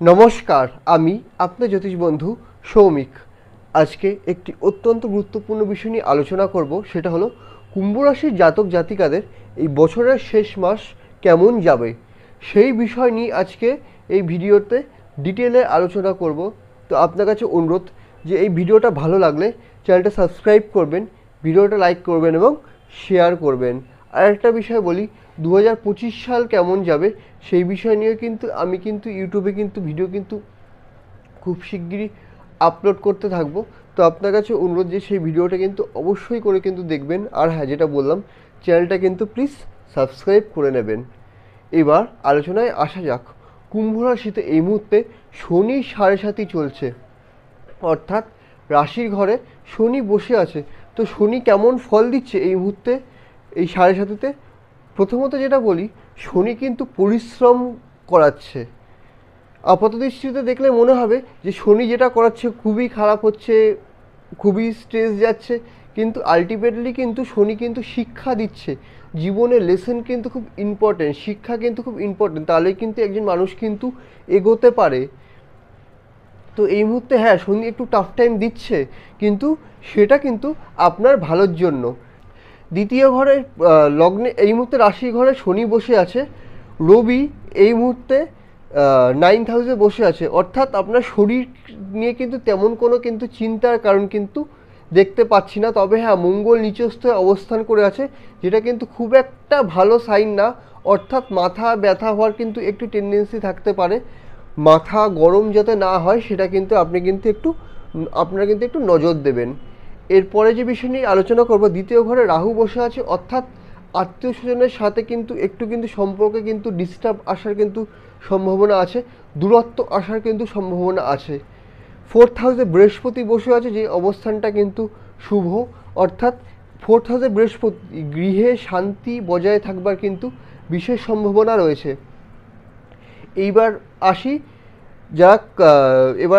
নমস্কার, আমি আপনার জ্যোতিষ বন্ধু সৌমিক। আজকে একটি অত্যন্ত গুরুত্বপূর্ণ বিষয় নিয়ে আলোচনা করব, সেটা হলো কুম্ভ রাশির জাতক জাতিকাদের এই বছরের শেষ মাস কেমন যাবে সেই বিষয় নিয়ে আজকে এই ভিডিওতে ডিটেলে আলোচনা করব। তো আপনার কাছে অনুরোধ যে এই ভিডিওটা ভালো লাগলে চ্যানেলটা সাবস্ক্রাইব করবেন, ভিডিওটা লাইক করবেন এবং শেয়ার করবেন। আর একটা বিষয় বলি, 2025 সাল কেমন যাবে সেই বিষয় নিয়ে আমি ইউটিউবে ভিডিও খুব শিগগিরই আপলোড করতে থাকবো। তো আপনার কাছে অনুরোধ যে সেই ভিডিওটা অবশ্যই করে দেখবেন। আর হ্যাঁ, যেটা বললাম, চ্যানেলটা প্লিজ সাবস্ক্রাইব করে নেবেন। এবার আলোচনায় আসা যাক। কুম্ভ রাশিতে এই মুহূর্তে শনি 7.5 চলছে, অর্থাৎ রাশির ঘরে শনি বসে আছে। তো শনি কেমন ফল দিচ্ছে এই মুহূর্তে এই 7.5-তে? প্রথমত যেটা বলি, শনি পরিশ্রম করাচ্ছে। আপাতদৃষ্টিতে দেখলে মনে হবে যে শনি যেটা করাচ্ছে খুবই খারাপ হচ্ছে, খুবই স্ট্রেস যাচ্ছে, কিন্তু আলটিমেটলি শনি শিক্ষা দিচ্ছে। জীবনের লেসন খুব ইম্পর্টেন্ট, শিক্ষা খুব ইম্পর্টেন্ট, তাহলে একজন মানুষ এগোতে পারে। তো এই মুহূর্তে হ্যাঁ, শনি একটু টাফ টাইম দিচ্ছে, কিন্তু সেটা আপনার ভালোর জন্য। দ্বিতীয় ঘরে লগ্নে এই মুহূর্তে রাশি ঘরে শনি বসে আছে। রবি এই মুহূর্তে 9th হাউসে বসে আছে, অর্থাৎ আপনার শরীর নিয়ে তেমন কোনো চিন্তার কারণ দেখতে পাচ্ছি না। তবে হ্যাঁ, মঙ্গল নিচস্থ অবস্থান করে আছে, যেটা খুব একটা ভালো সাইন না। অর্থাৎ মাথা ব্যথা হওয়ার একটু টেন্ডেন্সি থাকতে পারে। মাথা গরম যাতে না হয় সেটা আপনি আপনারা একটু নজর দেবেন। এরপরে যে বিষয় নিয়ে আলোচনা করব, দ্বিতীয় ঘরে রাহু বসে আছে, অর্থাৎ আত্মীয় স্বজনের সাথে একটু সম্পর্কে ডিস্টার্ব আসার সম্ভাবনা আছে, দূরত্ব আসার সম্ভাবনা আছে। 4th হাউসে বৃহস্পতি বসে আছে, যে অবস্থানটা শুভ, অর্থাৎ 4th হাউসে বৃহস্পতি গৃহে শান্তি বজায় থাকবার বিশেষ সম্ভাবনা রয়েছে। এবার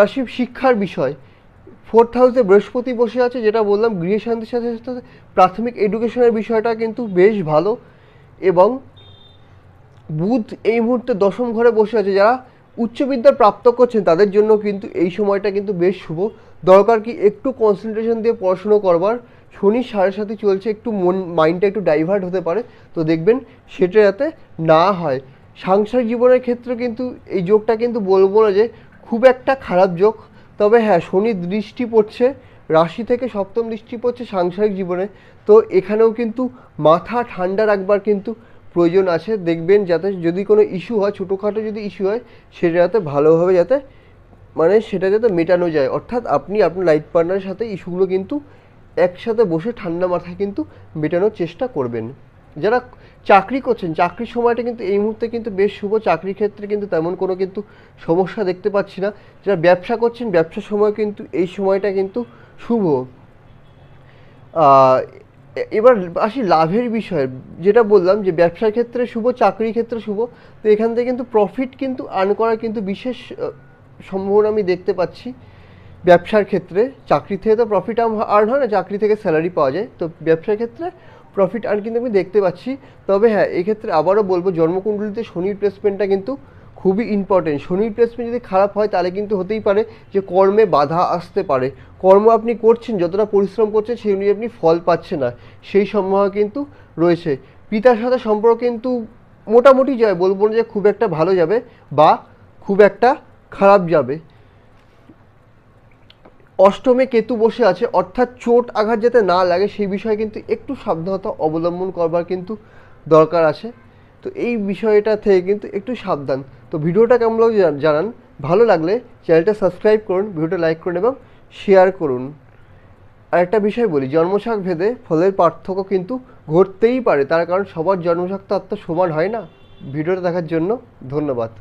আসি শিক্ষার বিষয়। 4th হাউসে বৃহস্পতি বসে আছে, যেটা বললাম, গৃহ শান্তির সাথে সাথে প্রাথমিক এডুকেশনের বিষয়টা বেশ ভালো। এবং বুধ এই মুহূর্তে 10ম ঘরে বসে আছে, যারা উচ্চবিদ্যা প্রাপ্ত করছেন তাদের জন্য এই সময়টা বেশ শুভ। দরকার কি একটু কনসেন্ট্রেশন দিয়ে পড়াশুনো করবার। শনি 7.5 চলছে, একটু মাইন্ডটা একটু ডাইভার্ট হতে পারে, তো দেখবেন সেটা যাতে না হয়। সাংসারিক জীবনের ক্ষেত্রে এই যোগটা বলবো না যে খুব একটা খারাপ যোগ। তবে হ্যাঁ, শনির দৃষ্টি পড়ছে রাশি থেকে, 7ম দৃষ্টি পড়ছে সাংসারিক জীবনে, তো এখানেও মাথা ঠান্ডা রাখবার প্রয়োজন আছে। দেখবেন যাতে যদি কোনো ইস্যু হয়, ছোটোখাটো যদি ইস্যু হয়, সেটা যাতে ভালোভাবে সেটা যাতে মেটানো যায়। অর্থাৎ আপনি আপনার লাইফ পার্টনারের সাথে ইস্যুগুলো একসাথে বসে ঠান্ডা মাথায় মেটানোর চেষ্টা করবেন। যারা চাকরি করছেন, চাকরির সময়টা এই মুহূর্তে বেশ শুভ। চাকরির ক্ষেত্রে তেমন কোনো সমস্যা দেখতে পাচ্ছি না। যারা ব্যবসা করছেন, ব্যবসার সময় এই সময়টা শুভ। এবার আসি লাভের বিষয়ে। যেটা বললাম যে ব্যবসার ক্ষেত্রে শুভ, চাকরির ক্ষেত্রে শুভ। তো এখান থেকে প্রফিট আর্ন করার বিশেষ সম্ভাবনা আমি দেখতে পাচ্ছি ব্যবসার ক্ষেত্রে। চাকরি থেকে তো প্রফিট আর্ন হয় না, চাকরি থেকে স্যালারি পাওয়া যায়। তো ব্যবসার ক্ষেত্রে প্রফিট আর্ন আমি দেখতে পাচ্ছি। তবে হ্যাঁ, এক্ষেত্রে আবারও বলবো, জন্মকুণ্ডলিতে শনির প্লেসমেন্টটা খুবই ইম্পর্টেন্ট। শনির প্লেসমেন্ট যদি খারাপ হয়, তাহলে হতেই পারে যে কর্মে বাধা আসতে পারে। কর্ম আপনি করছেন, যতটা পরিশ্রম করছেন সেই অনুযায়ী আপনি ফল পাচ্ছেন না, সেই সম্ভাবনা রয়েছে। পিতার সাথে সম্পর্ক মোটামুটি যায়, বলবো না যে খুব একটা ভালো যাবে বা খুব একটা খারাপ যাবে। অষ্টমে কেতু বসে আছে, অর্থাৎ চোট আঘাত যাতে না লাগে সেই বিষয়ে একটু সাবধানতা অবলম্বন করবার দরকার আছে। তো এই বিষয়টা থেকে একটু সাবধান। তো ভিডিওটা কেমন লাগছে জানান। ভালো লাগলে চ্যানেলটা সাবস্ক্রাইব করুন, ভিডিওটা লাইক করুন এবং শেয়ার করুন। আর একটা বিষয় বলি, জন্মছক ভেদে ফলের পার্থক্য ঘটতেই পারে, তার কারণ সবার জন্মছক তো সমান হয় না। ভিডিওটা দেখার জন্য ধন্যবাদ।